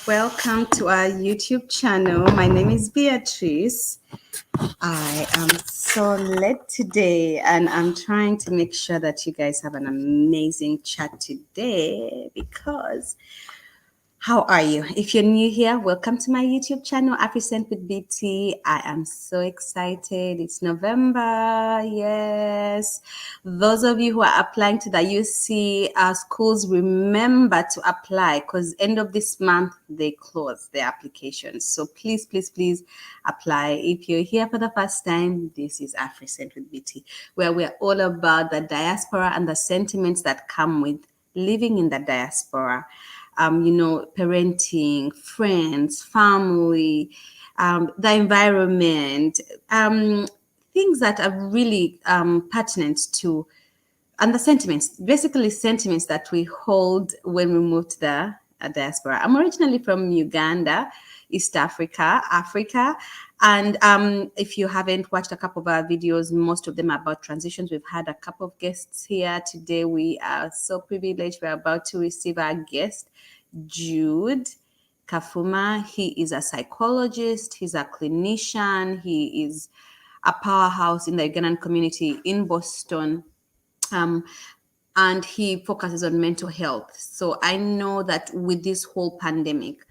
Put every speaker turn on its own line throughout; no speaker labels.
Welcome to our YouTube channel. My name is Beatrice. I am so late today and I'm trying to make sure that you guys have an amazing chat today because how are you? If you're new here, welcome to my YouTube channel, Afrisent with BT. I am so excited. It's November. Yes. Those of you who are applying to the UC schools, remember to apply because end of this month, they close their applications. So please, please, please apply. If you're here for the first time, this is Afrisent with BT, where we're all about the diaspora and the sentiments that come with living in the diaspora. Parenting, friends, family, the environment, things that are really pertinent to, and the sentiments, basically sentiments that we hold when we move to the diaspora. I'm originally from Uganda, East Africa. And if you haven't watched a couple of our videos, most of them are about transitions. We've had a couple of guests here today. We are so privileged. We're about to receive our guest, Jude Kafuma. He is a psychologist, he's a clinician, he is a powerhouse in the Ugandan community in Boston. Um, and he focuses on mental health. So I know that with this whole pandemic,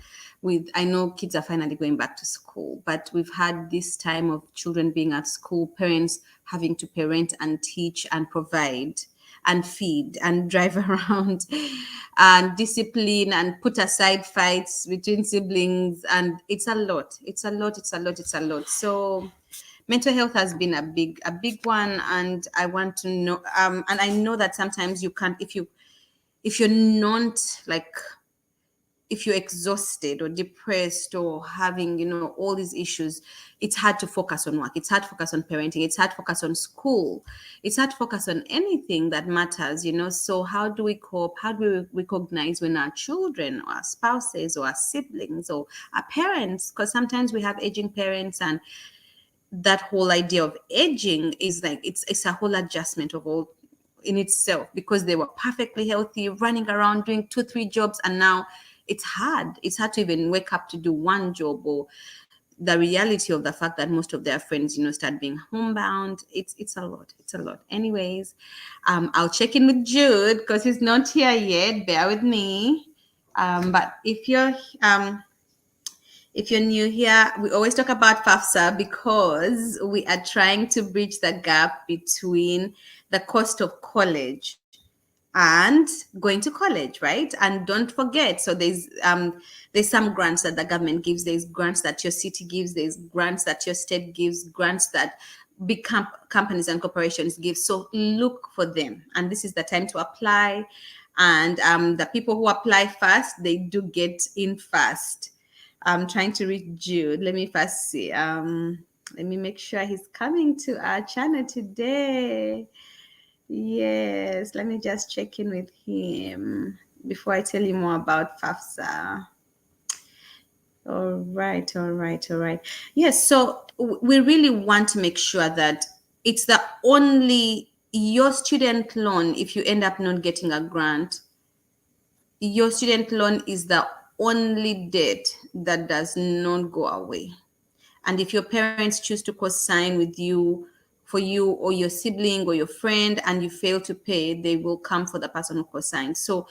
I know kids are finally going back to school, but we've had this time of children being at school, parents having to parent and teach and provide and feed and drive around and discipline and put aside fights between siblings. And it's a lot. So mental health has been a big one, and I want to know and I know that sometimes you can't, if you're not like, if you're exhausted or depressed or having all these issues, it's hard to focus on work, it's hard to focus on parenting, it's hard to focus on school, it's hard to focus on anything that matters. So how do we cope? How do we recognize when our children or our spouses or our siblings or our parents, because sometimes we have aging parents, and that whole idea of aging is like it's a whole adjustment of all in itself, because they were perfectly healthy, running around doing 2-3 jobs, and now it's hard to even wake up to do one job, or the reality of the fact that most of their friends start being homebound. It's a lot. Anyways, I'll check in with Jude because he's not here yet. Bear with me. But if you're new here, we always talk about FAFSA because we are trying to bridge the gap between the cost of college and going to college, right? And don't forget, so there's some grants that the government gives, there's grants that your city gives, there's grants that your state gives, grants that big companies and corporations give. So look for them, and this is the time to apply. And the people who apply fast, they do get in fast. I'm trying to reach Jude. Let me first see. Let me make sure he's coming to our channel today. Yes, let me just check in with him before I tell you more about FAFSA. All right. Yes, so we really want to make sure that it's the only, your student loan, if you end up not getting a grant, your student loan is the only debt that does not go away. And if your parents choose to co-sign with you, for you or your sibling or your friend, and you fail to pay, they will come for the person who co-signed. So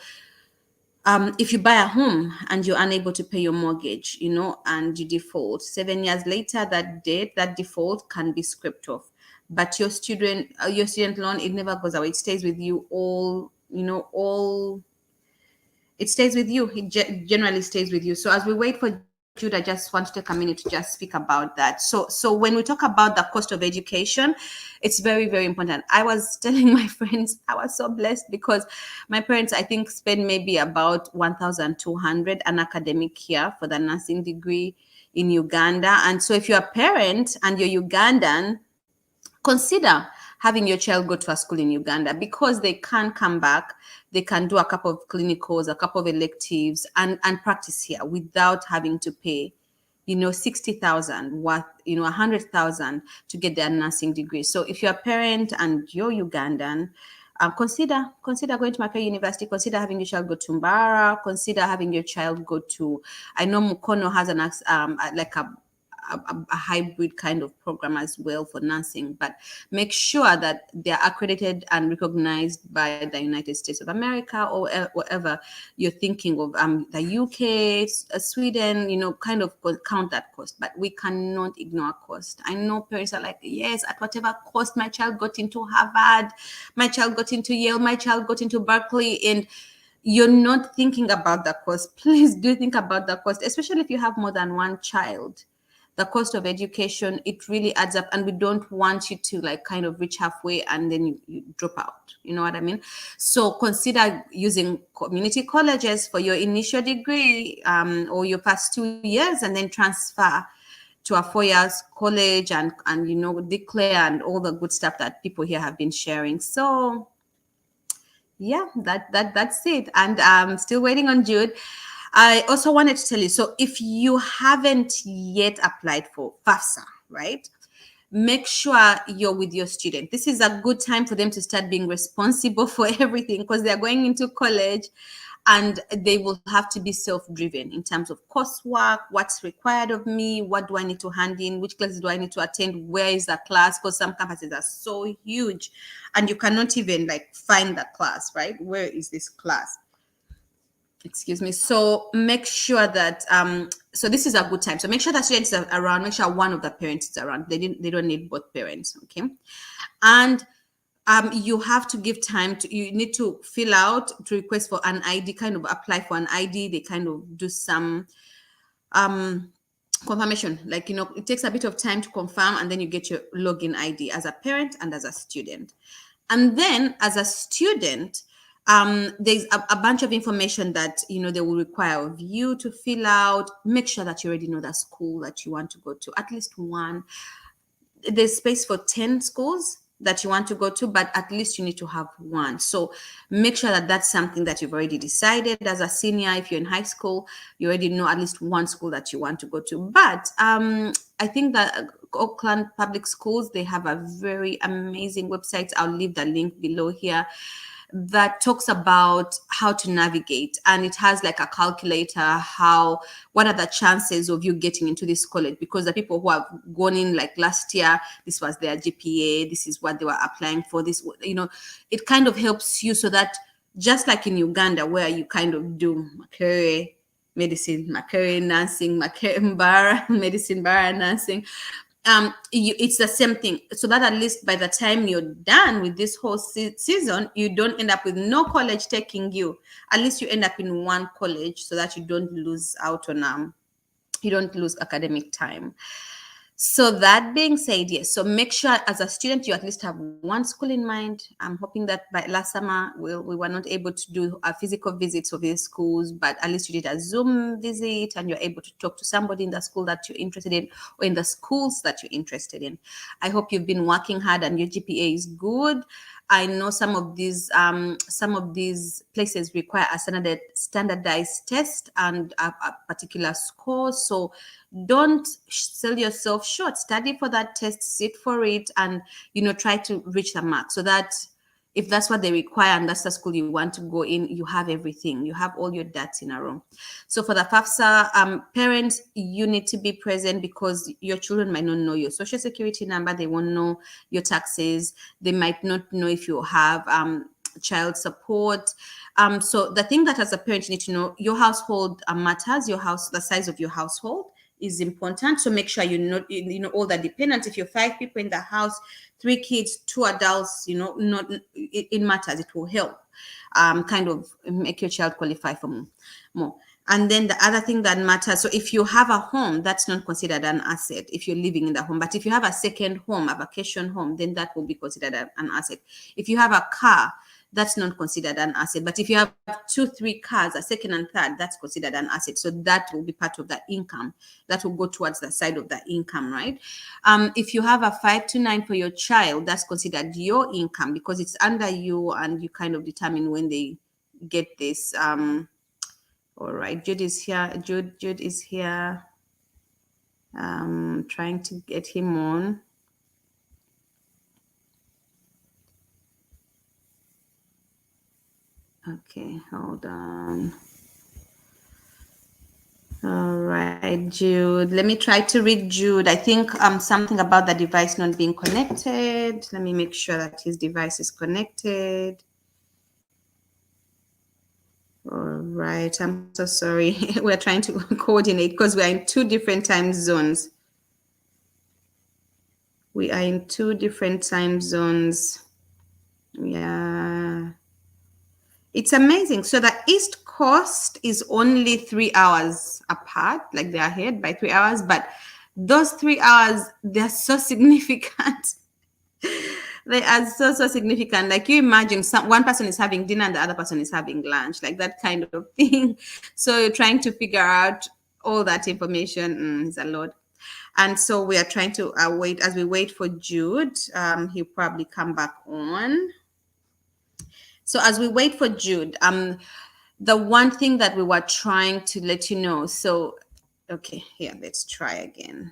if you buy a home and you're unable to pay your mortgage, and you default, 7 years later, that debt, that default can be scraped off. But your student loan, it never goes away. It stays with you it stays with you. It generally stays with you. So as we wait for Jude, I just want to take a minute to just speak about that. So when we talk about the cost of education, it's very, very important. I was telling my friends, I was so blessed because my parents, I think, spend maybe about 1,200 an academic year for the nursing degree in Uganda. And so if you're a parent and you're Ugandan, consider having your child go to a school in Uganda, because they can come back, they can do a couple of clinicals, a couple of electives, and practice here without having to pay 60,000 worth, 100,000 to get their nursing degree. So if you're a parent and you're Ugandan, consider going to Makerere University. Consider having your child go to Mbara. Consider having your child go to. I know Mukono has like a hybrid kind of program as well for nursing, but make sure that they are accredited and recognized by the United States of America or whatever you're thinking of, the UK, Sweden, kind of count that cost. But we cannot ignore cost. I know parents are like, yes, at whatever cost, my child got into Harvard, my child got into Yale, my child got into Berkeley, and you're not thinking about the cost. Please do think about the cost, especially if you have more than one child. The cost of education, it really adds up, and we don't want you to like kind of reach halfway and then you drop out. You know what I mean? So consider using community colleges for your initial degree, or your first 2 years, and then transfer to a 4 years college, and declare, and all the good stuff that people here have been sharing. So yeah, that's it. And I'm still waiting on Jude. I also wanted to tell you, so if you haven't yet applied for FAFSA, right, make sure you're with your student. This is a good time for them to start being responsible for everything, because they're going into college and they will have to be self-driven in terms of coursework, what's required of me, what do I need to hand in, which classes do I need to attend, where is the class, because some campuses are so huge and you cannot even like find the class, right? Where is this class? Excuse me. So make sure that so this is a good time. So make sure that students are around. Make sure one of the parents is around. They don't need both parents. Okay. And you have to give time to, you need to fill out to request for an ID, kind of apply for an ID. They kind of do some confirmation, like, it takes a bit of time to confirm, and then you get your login ID as a parent and as a student. And then as a student, there's a bunch of information that they will require of you to fill out. Make sure that you already know the school that you want to go to, at least one. There's space for 10 schools that you want to go to, but at least you need to have one. So make sure that that's something that you've already decided. As a senior, if you're in high school, you already know at least one school that you want to go to. But I think that Auckland Public Schools, they have a very amazing website. I'll leave the link below here, that talks about how to navigate, and it has like a calculator, what are the chances of you getting into this college, because the people who have gone in like last year, this was their GPA, this is what they were applying for, this, it kind of helps you, so that just like in Uganda, where you kind of do Makerere medicine, Makerere nursing, Makerere Mbara medicine, Mbara nursing, it's the same thing, so that at least by the time you're done with this whole season, you don't end up with no college taking you. At least you end up in one college, so that you don't lose out on you don't lose academic time. So that being said, yes, so make sure as a student you at least have one school in mind. I'm hoping that by last summer we were not able to do a physical visits of these schools, but at least you did a Zoom visit and you're able to talk to somebody in the school that you're interested in, or in the schools that you're interested in. I hope you've been working hard and your GPA is good. I know some of these places require a standardized test and a particular score. So don't sell yourself short. Study for that test, sit for it, and try to reach the mark, so that if that's what they require and that's the school you want to go in, you have everything, you have all your ducks in a row. So for the FAFSA, parents, you need to be present, because your children might not know your social security number, they won't know your taxes, they might not know if you have child support. So the thing that as a parent you need to know, your household matters. The size of your household is important. So make sure you know all the dependents. If you're 5 people in the house, 3 kids, 2 adults, it matters. It will help kind of make your child qualify for more. And then the other thing that matters, so if you have a home, that's not considered an asset if you're living in the home. But if you have a second home, a vacation home, then that will be considered an asset. If you have a car, that's not considered an asset. But if you have 2, 3 cars, a second and third, that's considered an asset. So that will be part of the income. That will go towards the side of the income, right? If you have a 5 to 9 for your child, that's considered your income, because it's under you and you kind of determine when they get this. All right, Jude is here. Jude is here. Trying to get him on. Okay, hold on. All right, Jude. Let me try to read Jude. I think something about the device not being connected. Let me make sure that his device is connected. All right, I'm so sorry. We're trying to coordinate because we're in two different time zones. We are in two different time zones. Yeah. It's amazing. So the East Coast is only 3 hours apart, like they're ahead by 3 hours, but those 3 hours, they're so significant. They are so significant. Like you imagine one person is having dinner and the other person is having lunch, like that kind of thing. So you're trying to figure out all that information. Is a lot. And so we are trying to wait as we wait for Jude. He'll probably come back on. So as we wait for Jude, the one thing that we were trying to let you know. So, okay, here, let's try again.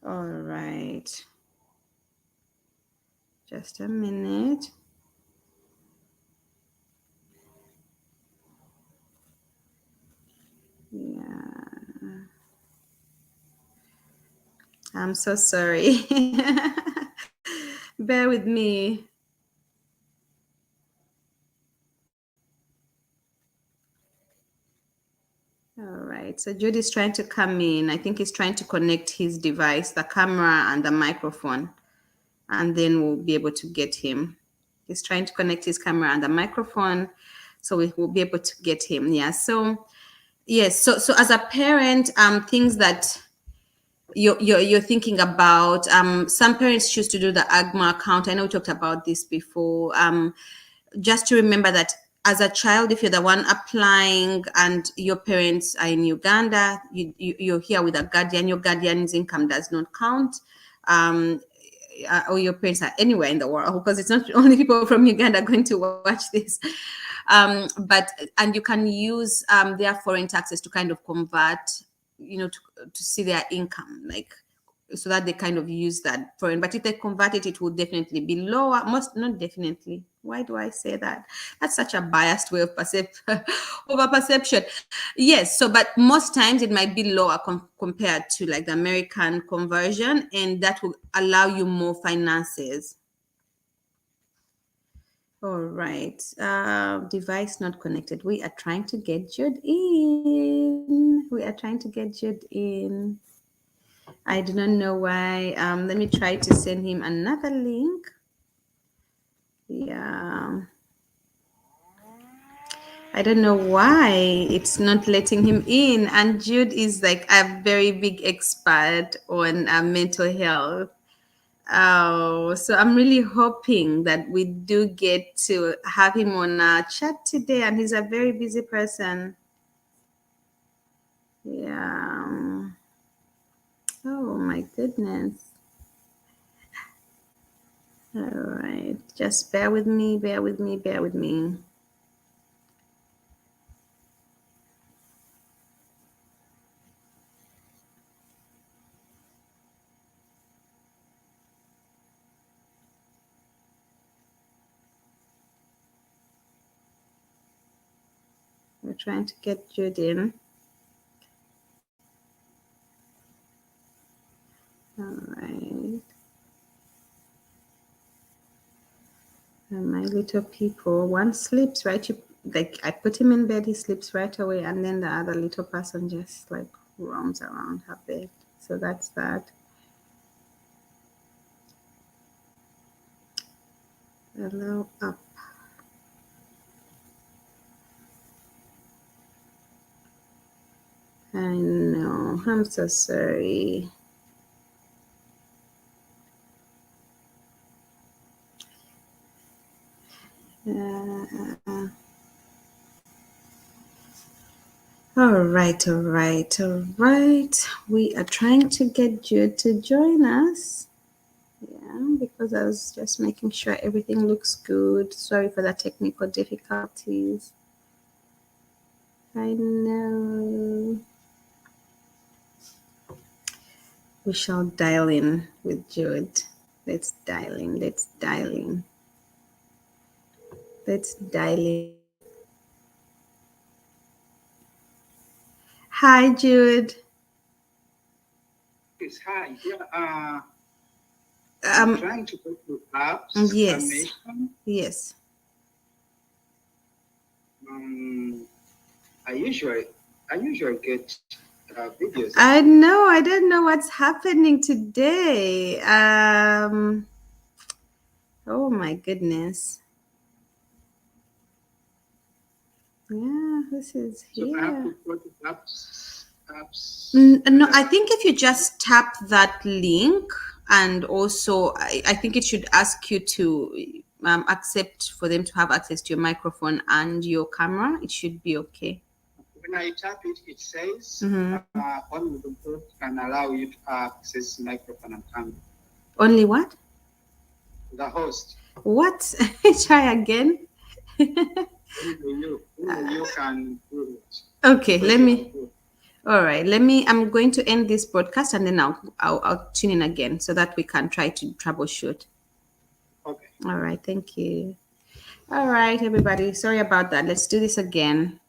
All right. Just a minute. Yeah. I'm so sorry. Bear with me. All right. So Jude is trying to come in. I think he's trying to connect his device, the camera and the microphone, and then we'll be able to get him. He's trying to connect his camera and the microphone, so we will be able to get him. Yeah. So yes. So as a parent, things that you're thinking about. Some parents choose to do the AGMA account. I know we talked about this before. Just to remember that as a child, if you're the one applying and your parents are in Uganda, you're here with a guardian. Your guardian's income does not count. Or your parents are anywhere in the world, because it's not only people from Uganda going to watch this. But and you can use their foreign taxes to kind of convert, to see their income, like, so that they kind of use that foreign. But if they convert it, it will definitely be lower. Most, not definitely. Why do I say that? That's such a biased way of over perception. Yes. So, but most times it might be lower compared to like the American conversion, and that will allow you more finances. All right. Device not connected. We are trying to get Jude in. We are trying to get Jude in. I do not know why. Let me try to send him another link. Yeah. I don't know why it's not letting him in. And Jude is like a very big expert on mental health. Oh, so I'm really hoping that we do get to have him on a chat today. And he's a very busy person. Yeah. Oh my goodness. All right. Just bear with me, bear with me, bear with me. We're trying to get Jude in. All right. And my little people, one sleeps right. Like I put him in bed, he sleeps right away, and then the other little person just like roams around her bed. So that's that. Allow up. I know. I'm so sorry. Uh, all right, all right, all right. We are trying to get Jude to join us. Yeah, because I was just making sure everything looks good. Sorry for the technical difficulties. I know. We shall dial in with Jude. Let's dial in. Let's dial in. Let's dial in. Hi, Jude.
Yes, hi. Yeah, I'm
Um,
trying to go to apps
yes,
animation.
yes.
Um, I usually I usually get videos and
I
all.
know. I don't know what's happening today. Oh my goodness. Yeah, this is
So I have
here.
to go to apps,
No,
and
I think if you just tap that link, and also I think it should ask you to accept for them to have access to your microphone and your camera. It should be okay.
when I tap it, it says
Mm-hmm.
only the host can allow you to access microphone and camera.
Only what?
The host,
What? Try again.
only you can do it
Okay,
because
let
you're the
me.
host.
All right, let me. I'm going to end this broadcast and then I'll tune in again so that we can try to troubleshoot.
Okay.
All right, thank you. All right, everybody. Sorry about that. Let's do this again.